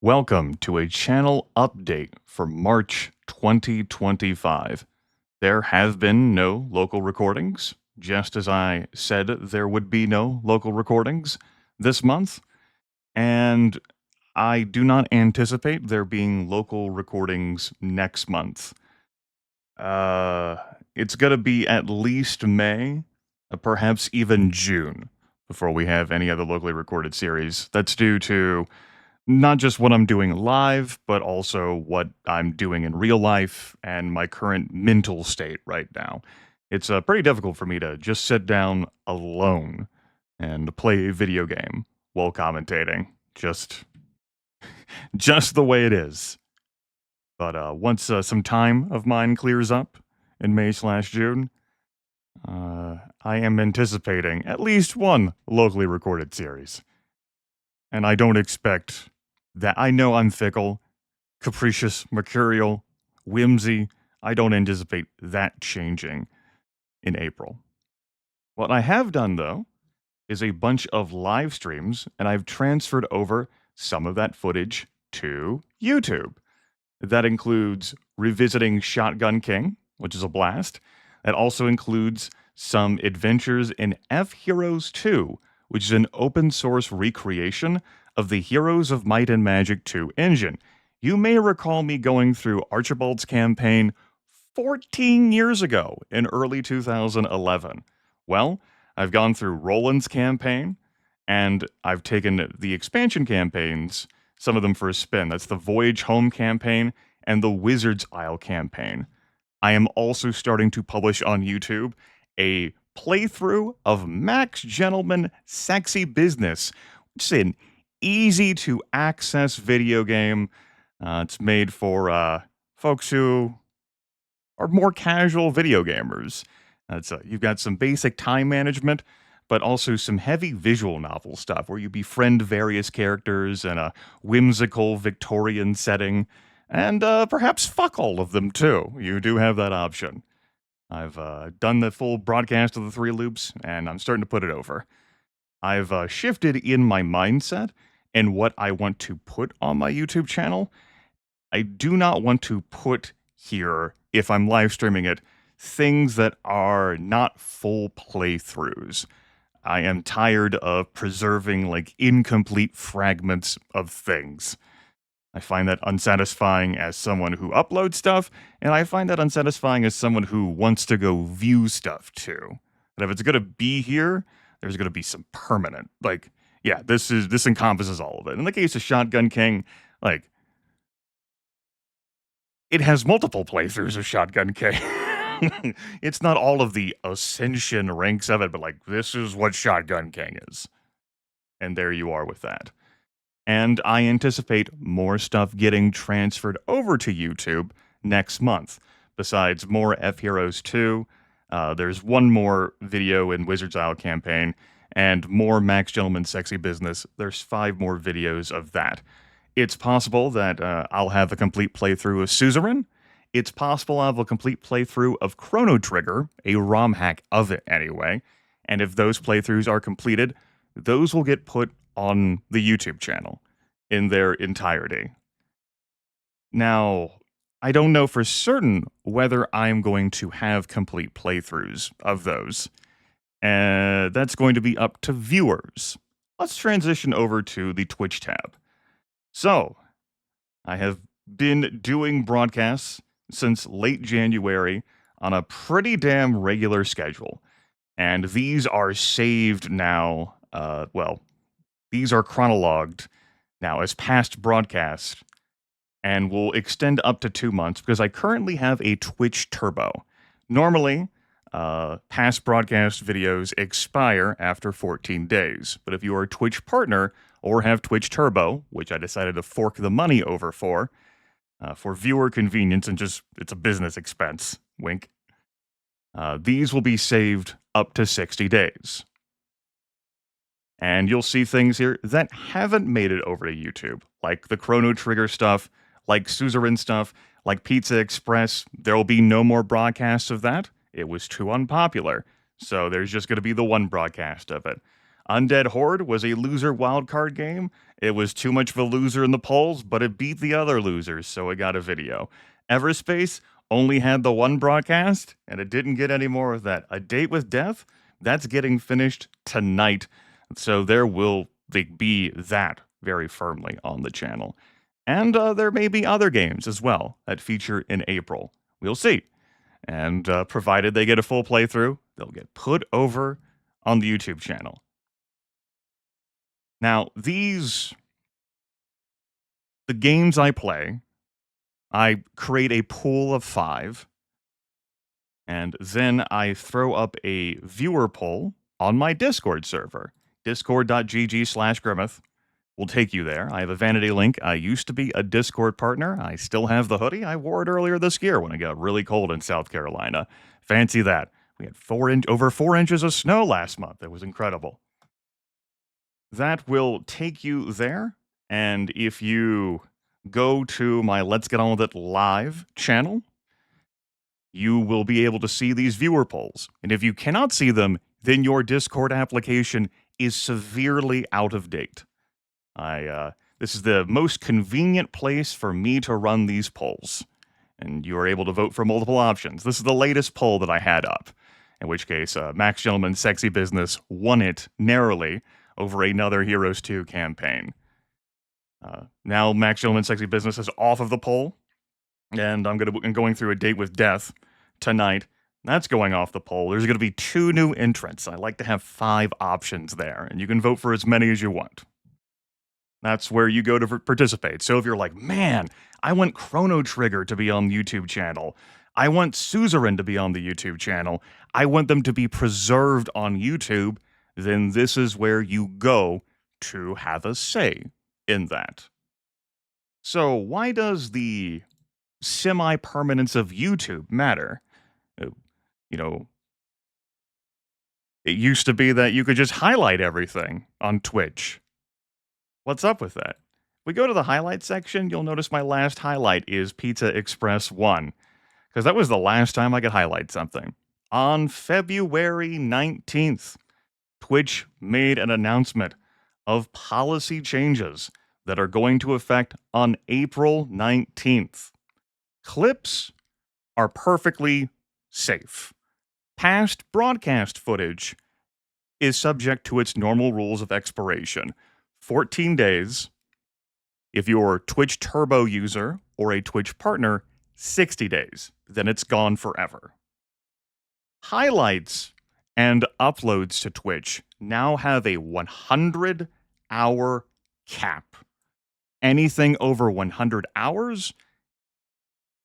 Welcome to a channel update for March 2025. There have been no local recordings, just as I said there would be no local recordings this month, and I do not anticipate there being local recordings next month. Uh, it's going to be at least May, perhaps even June, before we have any other locally recorded series. That's due to not just what I'm doing live, but also what I'm doing in real life and my current mental state right now. It's pretty difficult for me to just sit down alone and play a video game while commentating. Just the way it is. But once some time of mine clears up in May/June, I am anticipating at least one locally recorded series. And I don't expect that. I know I'm fickle, capricious, mercurial, whimsy. I don't anticipate that changing in April. What I have done, though, is a bunch of live streams, and I've transferred over some of that footage to YouTube. That includes revisiting Shotgun King, which is a blast. That also includes some adventures in F-Heroes 2, which is an open source recreation of the Heroes of Might and Magic 2 engine. You may recall me going through Archibald's campaign 14 years ago in early 2011. Well, I've gone through Roland's campaign, and I've taken the expansion campaigns, some of them for a spin. That's the Voyage Home campaign and the Wizard's Isle campaign. I am also starting to publish on YouTube a playthrough of Max Gentleman Sexy Business, which is an easy to access video game. It's made for folks who are more casual video gamers. You've got some basic time management, but also some heavy visual novel stuff where you befriend various characters in a whimsical Victorian setting, and perhaps fuck all of them too. You do have that option. I've done the full broadcast of the 3 loops, and I'm starting to put it over. I've shifted in my mindset and what I want to put on my YouTube channel. I do not want to put here, if I'm live streaming it, things that are not full playthroughs. I am tired of preserving like incomplete fragments of things. I find that unsatisfying as someone who uploads stuff, and I find that unsatisfying as someone who wants to go view stuff too. And if it's going to be here, there's going to be some permanent, this encompasses all of it. In the case of Shotgun King, it has multiple playthroughs of Shotgun King. It's not all of the ascension ranks of it, but this is what Shotgun King is. And there you are with that. And I anticipate more stuff getting transferred over to YouTube next month. Besides more F-Heroes 2, there's one more video in Wizard's Isle campaign, and more Max Gentleman Sexy Business. There's 5 more videos of that. It's possible that I'll have a complete playthrough of Suzerain. It's possible I'll have a complete playthrough of Chrono Trigger, a ROM hack of it anyway. And if those playthroughs are completed, those will get put on the YouTube channel in their entirety. Now, I don't know for certain whether I'm going to have complete playthroughs of those. That's going to be up to viewers. Let's transition over to the Twitch tab. So, I have been doing broadcasts since late January on a pretty damn regular schedule. And these are saved now, these are chronologued now as past broadcasts and will extend up to 2 months because I currently have a Twitch Turbo. Normally, past broadcast videos expire after 14 days. But if you are a Twitch partner or have Twitch Turbo, which I decided to fork the money over for viewer convenience and just it's a business expense, wink, these will be saved up to 60 days. And you'll see things here that haven't made it over to YouTube, like the Chrono Trigger stuff, like Suzerain stuff, like Pizza Express. There will be no more broadcasts of that. It was too unpopular. So there's just going to be the one broadcast of it. Undead Horde was a loser wildcard game, It was too much of a loser in the polls, but it beat the other losers, so it got a video. Everspace only had the one broadcast, and it didn't get any more of that. A Date with Death, that's getting finished tonight, so there will be that very firmly on the channel. And there may be other games as well that feature in April. We'll see. And provided they get a full playthrough, they'll get put over on the YouTube channel. Now, the games I play, I create a pool of 5, and then I throw up a viewer poll on my Discord server, discord.gg/Grimmeth. Will take you there. I have a vanity link. I used to be a Discord partner. I still have the hoodie. I wore it earlier this year when it got really cold in South Carolina. Fancy that. We had over 4 inches of snow last month. It was incredible. That will take you there. And if you go to my Let's Get On With It live channel, you will be able to see these viewer polls. And if you cannot see them, then your Discord application is severely out of date. This is the most convenient place for me to run these polls. And you are able to vote for multiple options. This is the latest poll that I had up, in which case Max Gentleman Sexy Business won it narrowly over another Heroes 2 campaign. Now Max Gentleman Sexy Business is off of the poll, and I'm going through A Date with Death tonight. That's going off the poll. There's going to be 2 new entrants. I like to have 5 options there, and you can vote for as many as you want. That's where you go to participate. So if you're like, man, I want Chrono Trigger to be on the YouTube channel. I want Suzerain to be on the YouTube channel. I want them to be preserved on YouTube. Then this is where you go to have a say in that. So why does the semi-permanence of YouTube matter? You know, it used to be that you could just highlight everything on Twitch. What's up with that? If we go to the highlight section, you'll notice my last highlight is Pizza Express 1, because that was the last time I could highlight something. On February 19th, Twitch made an announcement of policy changes that are going to affect on April 19th. Clips are perfectly safe. Past broadcast footage is subject to its normal rules of expiration. 14 days. If you're a Twitch Turbo user or a Twitch partner, 60 days. Then it's gone forever. Highlights and uploads to Twitch now have a 100-hour cap. Anything over 100 hours,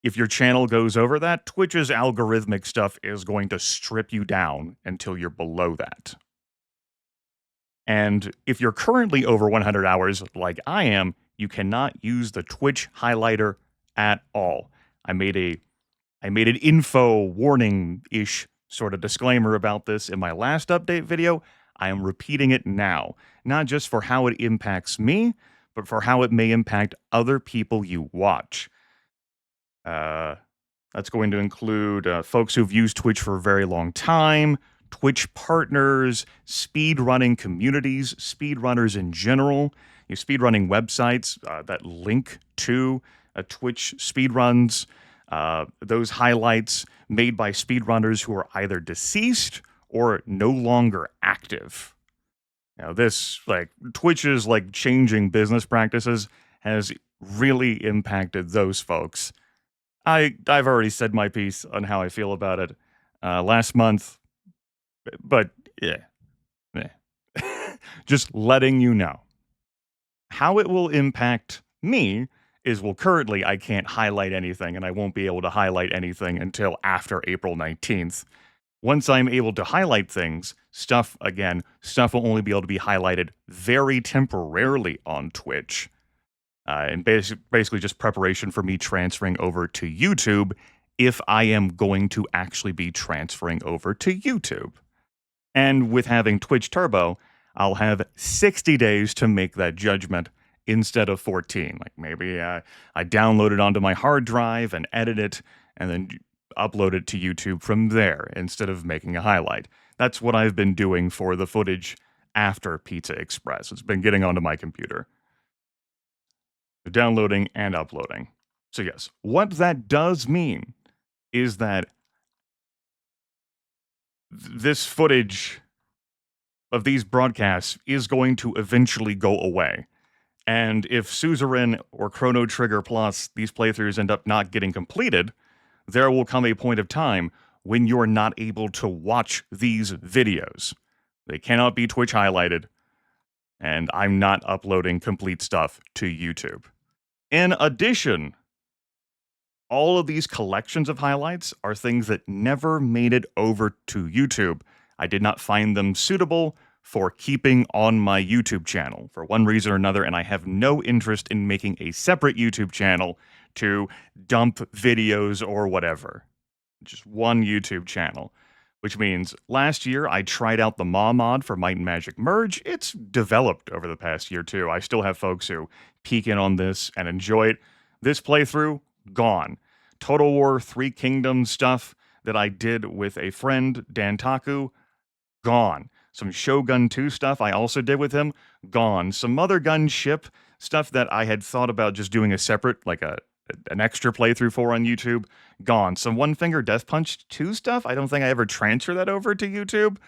if your channel goes over that, Twitch's algorithmic stuff is going to strip you down until you're below that. And if you're currently over 100 hours, like I am, you cannot use the Twitch highlighter at all. I made an info warning-ish sort of disclaimer about this in my last update video. I am repeating it now, not just for how it impacts me, but for how it may impact other people you watch. That's going to include folks who've used Twitch for a very long time, Twitch partners, speedrunning communities, speedrunners in general, speedrunning websites that link to Twitch speedruns, those highlights made by speedrunners who are either deceased or no longer active. Now, this, Twitch's, changing business practices has really impacted those folks. I've already said my piece on how I feel about it last month. But, yeah. Just letting you know. How it will impact me is, currently I can't highlight anything, and I won't be able to highlight anything until after April 19th. Once I'm able to highlight things, stuff will only be able to be highlighted very temporarily on Twitch. And basically just preparation for me transferring over to YouTube if I am going to actually be transferring over to YouTube. And with having Twitch Turbo, I'll have 60 days to make that judgment instead of 14. Maybe I download it onto my hard drive and edit it and then upload it to YouTube from there instead of making a highlight. That's what I've been doing for the footage after Pizza Express. It's been getting onto my computer. downloading and uploading. So yes, what that does mean is that this footage of these broadcasts is going to eventually go away. And if Suzerain or Chrono Trigger Plus, these playthroughs end up not getting completed, there will come a point of time when you're not able to watch these videos. They cannot be Twitch highlighted, and I'm not uploading complete stuff to YouTube. In addition, all of these collections of highlights are things that never made it over to YouTube. I did not find them suitable for keeping on my YouTube channel for one reason or another, and I have no interest in making a separate YouTube channel to dump videos or whatever. Just one YouTube channel. Which means last year I tried out the Maw mod for Might and Magic Merge. It's developed over the past year too. I still have folks who peek in on this and enjoy it. This playthrough, gone. Total War 3 Kingdoms stuff that I did with a friend, Dan Taku, gone. Some Shogun 2 stuff I also did with him, gone. Some Mother Gunship stuff that I had thought about just doing a separate, like an extra playthrough for on YouTube, gone. Some One Finger Death Punch 2 stuff, I don't think I ever transferred that over to YouTube.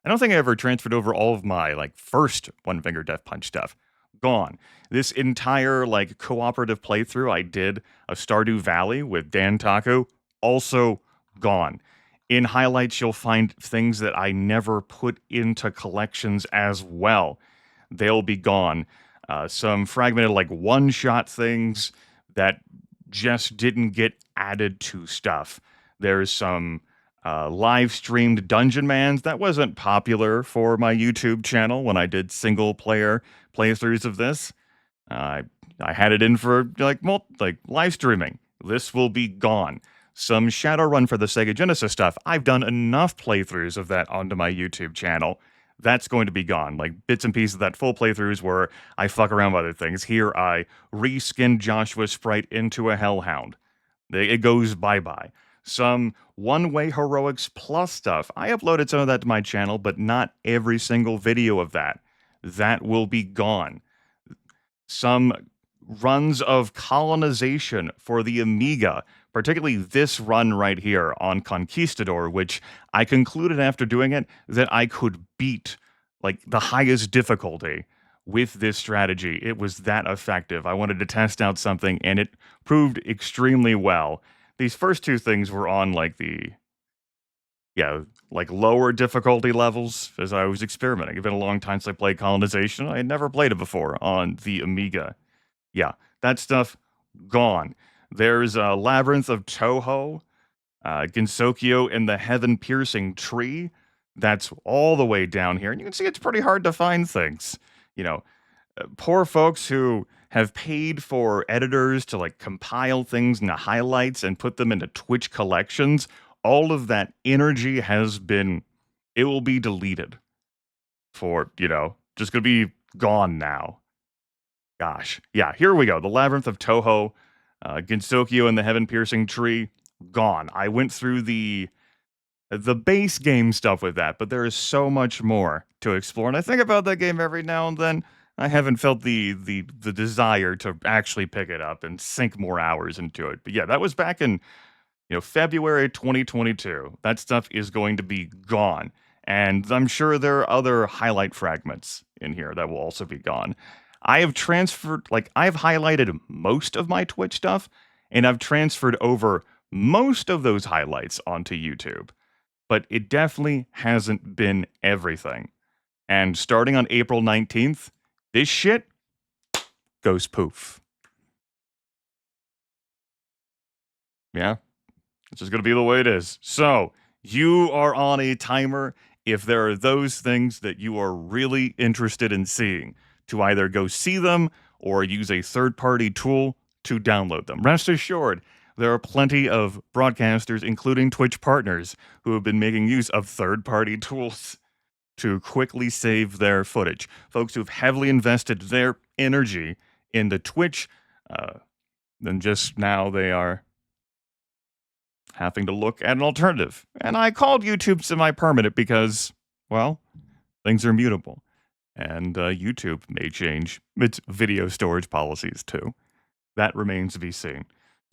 I don't think I ever transferred over all of my, first One Finger Death Punch stuff. Gone. This entire, cooperative playthrough I did of Stardew Valley with Dan Taku, also gone. In highlights, you'll find things that I never put into collections as well. They'll be gone. Some fragmented, one-shot things that just didn't get added to stuff. There's some live-streamed Dungeon Mans that wasn't popular for my YouTube channel when I did single-player playthroughs of this. I had it in for, live streaming. This will be gone. Some Shadowrun for the Sega Genesis stuff. I've done enough playthroughs of that onto my YouTube channel. That's going to be gone. Bits and pieces of that full playthroughs where I fuck around with other things. Here, I reskinned Joshua's sprite into a Hellhound. It goes bye-bye. Some One-Way Heroics Plus stuff. I uploaded some of that to my channel, but not every single video of that. That will be gone. Some runs of colonization for the Amiga, particularly this run right here on Conquistador, which I concluded after doing it that I could beat the highest difficulty with this strategy. It was that effective. I wanted to test out something, and it proved extremely well. These first two things were on lower difficulty levels as I was experimenting. It's been a long time since I played Colonization. I had never played it before on the Amiga. Yeah, that stuff, gone. There's a Labyrinth of Toho, Gensokyo and the Heaven-Piercing Tree. That's all the way down here. And you can see it's pretty hard to find things. Poor folks who have paid for editors to compile things into highlights and put them into Twitch collections. All of that energy it will be deleted for, just going to be gone now. Gosh. Yeah, here we go. The Labyrinth of Toho, Gensokyo and the Heaven-Piercing Tree, gone. I went through the base game stuff with that, but there is so much more to explore. And I think about that game every now and then. I haven't felt the desire to actually pick it up and sink more hours into it. But yeah, that was back in February 2022. That stuff is going to be gone. And I'm sure there are other highlight fragments in here that will also be gone. I have highlighted most of my Twitch stuff, and I've transferred over most of those highlights onto YouTube. But it definitely hasn't been everything. And starting on April 19th, this shit goes poof. Yeah, it's just going to be the way it is. So, you are on a timer if there are those things that you are really interested in seeing, to either go see them or use a third-party tool to download them. Rest assured, there are plenty of broadcasters, including Twitch partners, who have been making use of third-party tools to quickly save their footage. Folks who've heavily invested their energy into Twitch, then just now they are having to look at an alternative. And I called YouTube semi-permanent because, well, things are mutable. And YouTube may change its video storage policies too. That remains to be seen.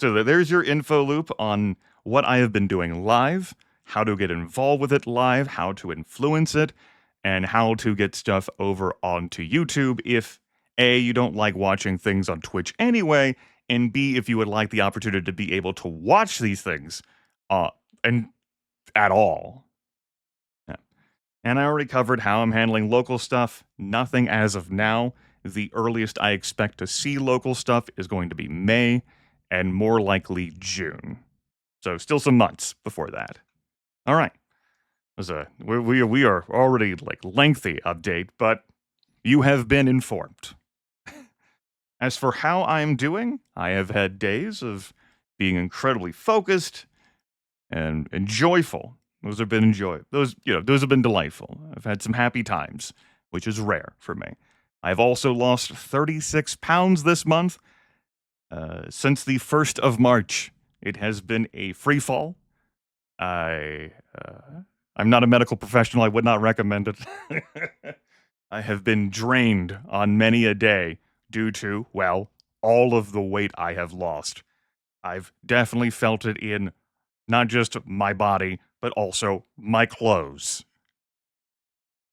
So there's your info loop on what I have been doing live, how to get involved with it live, how to influence it, and how to get stuff over onto YouTube if A, you don't like watching things on Twitch anyway, and B, if you would like the opportunity to be able to watch these things and at all. Yeah. And I already covered how I'm handling local stuff. Nothing as of now. The earliest I expect to see local stuff is going to be May, and more likely June. So still some months before that. All right. We are already like lengthy update, but you have been informed. As for how I'm doing, I have had days of being incredibly focused and joyful. Those have been those have been delightful. I've had some happy times, which is rare for me. I've also lost 36 pounds this month. Since the 1st of March, it has been a free fall. I'm not a medical professional. I would not recommend it. I have been drained on many a day due to, well, all of the weight I have lost. I've definitely felt it in not just my body, but also my clothes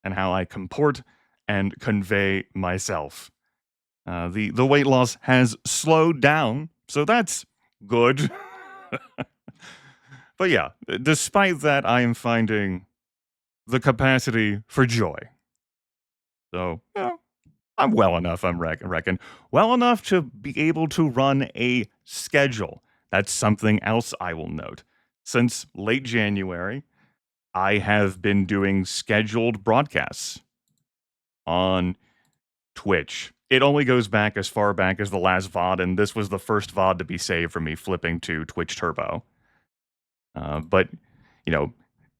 and how I comport and convey myself. The weight loss has slowed down, so that's good. But yeah, despite that, I am finding the capacity for joy. So, yeah, I'm well enough, reckon. Well enough to be able to run a schedule. That's something else I will note. Since late January, I have been doing scheduled broadcasts on Twitch. It only goes back as far back as the last VOD, and this was the first VOD to be saved from me flipping to Twitch Turbo. But,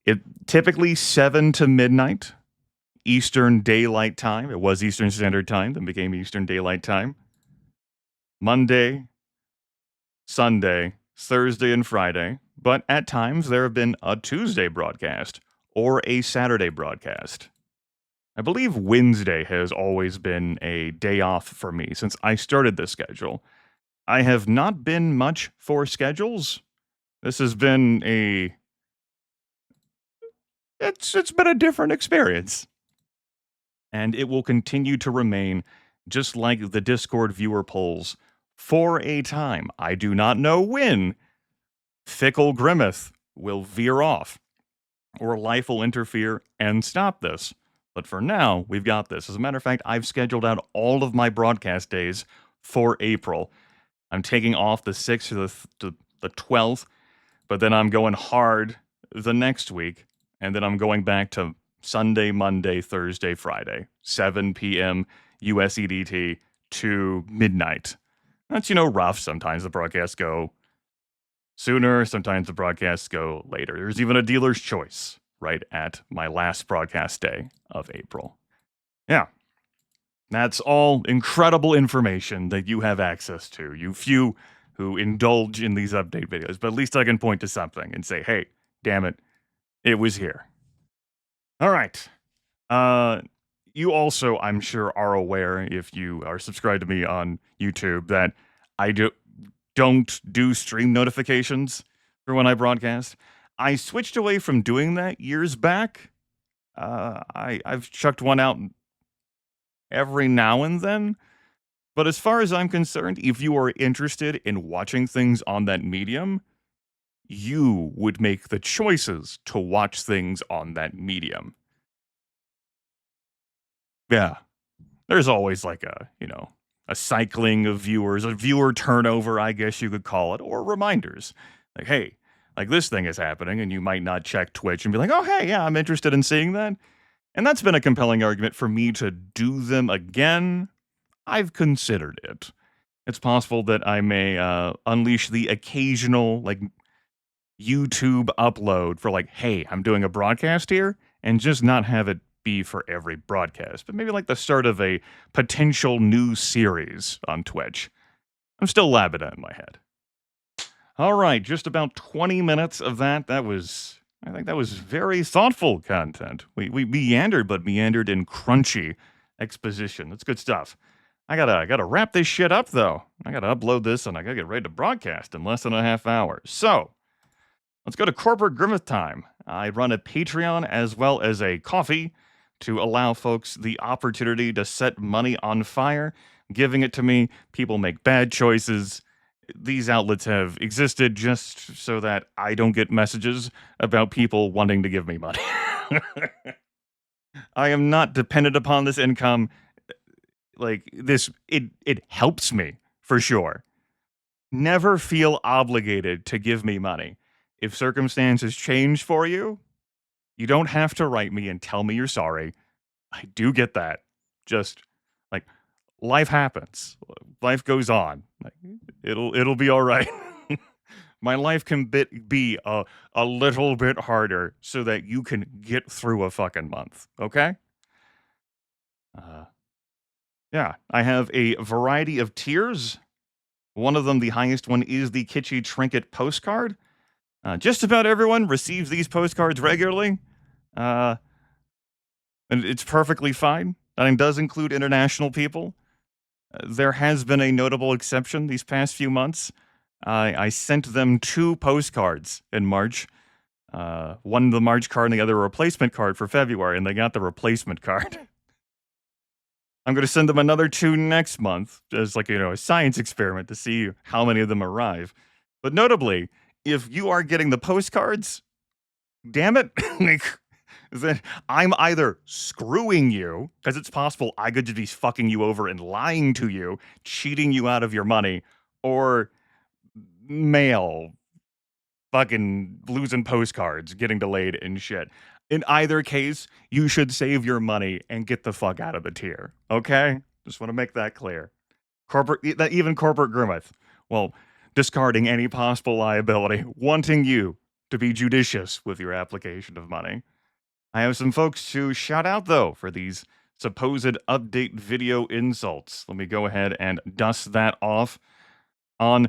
it typically 7 to midnight Eastern Daylight Time. It was Eastern Standard Time, then became Eastern Daylight Time. Monday, Sunday, Thursday, and Friday. But at times, there have been a Tuesday broadcast or a Saturday broadcast. I believe Wednesday has always been a day off for me since I started this schedule. I have not been much for schedules. This has been it's been a different experience. And it will continue to remain just like the Discord viewer polls for a time. I do not know when Fickle Grimmeth will veer off or life will interfere and stop this. But for now, we've got this. As a matter of fact, I've scheduled out all of my broadcast days for April. I'm taking off the 6th to the 12th, but then I'm going hard the next week, and then I'm going back to Sunday, Monday, Thursday, Friday, 7 p.m. US EDT to midnight. That's, rough. Sometimes the broadcasts go sooner, sometimes the broadcasts go later. There's even a dealer's choice right at my last broadcast day of April. Yeah. That's all incredible information that you have access to, you few who indulge in these update videos. But at least I can point to something and say, hey, damn it, it was here. All right. You also, I'm sure, are aware, if you are subscribed to me on YouTube, that I don't do stream notifications for when I broadcast. I switched away from doing that years back. I've chucked one out every now and then. But as far as I'm concerned, if you are interested in watching things on that medium, you would make the choices to watch things on that medium. Yeah. There's always like a cycling of viewers, a viewer turnover, I guess you could call it, or reminders. Like, hey, like this thing is happening, and you might not check Twitch and be like, oh, hey, yeah, I'm interested in seeing that. And that's been a compelling argument for me to do them again. I've considered it. It's possible that I may unleash the occasional, YouTube upload for hey, I'm doing a broadcast here, and just not have it be for every broadcast, but maybe the start of a potential new series on Twitch. I'm still labbing that in my head. All right, just about 20 minutes of that. I think that was very thoughtful content. We meandered, but meandered in crunchy exposition. That's good stuff. I gotta wrap this shit up though. I gotta upload this and I gotta get ready to broadcast in less than a half hour. So let's go to corporate grimace time. I run a Patreon as well as a coffee to allow folks the opportunity to set money on fire, giving it to me. People make bad choices. These outlets have existed just so that I don't get messages about people wanting to give me money. I am not dependent upon this income. Like this, it helps me for sure. Never feel obligated to give me money. If circumstances change for you, you don't have to write me and tell me you're sorry. I do get that. Just like life happens. Life goes on. Like, it'll be all right. My life can be a little bit harder so that you can get through a fucking month. Okay? Yeah, I have a variety of tiers. One of them, the highest one, is the Kitschy Trinket postcard. Just about everyone receives these postcards regularly. And it's perfectly fine. That does include international people. There has been a notable exception these past few months. I sent them 2 postcards in March. One the March card and the other a replacement card for February, and they got the replacement card. I'm going to send them another 2 next month as like, a science experiment to see how many of them arrive. But notably, if you are getting the postcards, damn it, that I'm either screwing you, because it's possible I could just be fucking you over and lying to you, cheating you out of your money, or mail, fucking losing postcards, getting delayed and shit. In either case, you should save your money and get the fuck out of the tier. Okay? Just want to make that clear. Even corporate grimace. Well, discarding any possible liability, wanting you to be judicious with your application of money. I have some folks to shout out, though, for these supposed update video insults. Let me go ahead and dust that off. On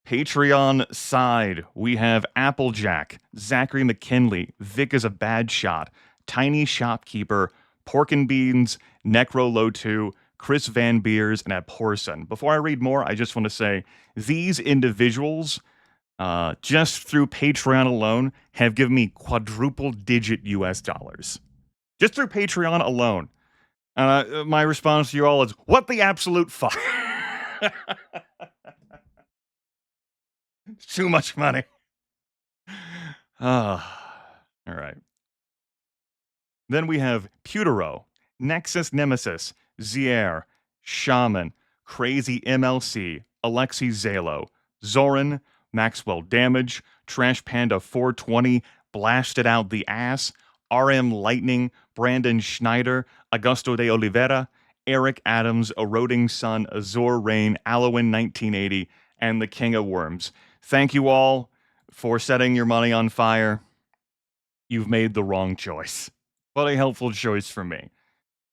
Patreon side, we have Applejack, Zachary McKinley, Vic is a bad shot, Tiny Shopkeeper, Pork and Beans, Necrolo2, Chris Van Beers, and Abhorson. Before I read more, I just want to say these individuals, just through Patreon alone, have given me quadruple-digit US dollars. Just through Patreon alone. My response to you all is, what the absolute fuck? Too much money. All right. Then we have Putero, Nexus Nemesis, Zier, Shaman, Crazy MLC, Alexi Zalo, Zoran, Maxwell Damage, Trash Panda 420, Blasted Out the Ass, RM Lightning, Brandon Schneider, Augusto de Oliveira, Eric Adams, Eroding Sun, Azor Rain, Alowin 1980, and the King of Worms. Thank you all for setting your money on fire. You've made the wrong choice, but a helpful choice for me.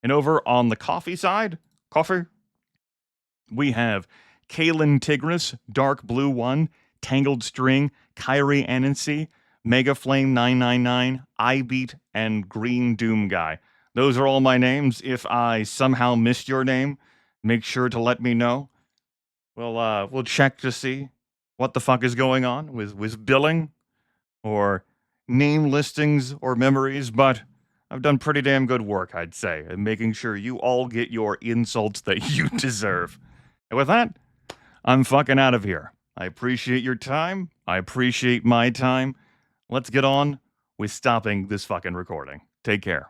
And over on the coffee side, we have Kalen Tigris, Dark Blue 1, Tangled String, Kyrie Anansi, Mega Flame 999, iBeat, and Green Doom Guy. Those are all my names. If I somehow missed your name, make sure to let me know. We'll check to see what the fuck is going on with billing or name listings or memories, but I've done pretty damn good work, I'd say, in making sure you all get your insults that you deserve. And with that, I'm fucking out of here. I appreciate your time. I appreciate my time. Let's get on with stopping this fucking recording. Take care.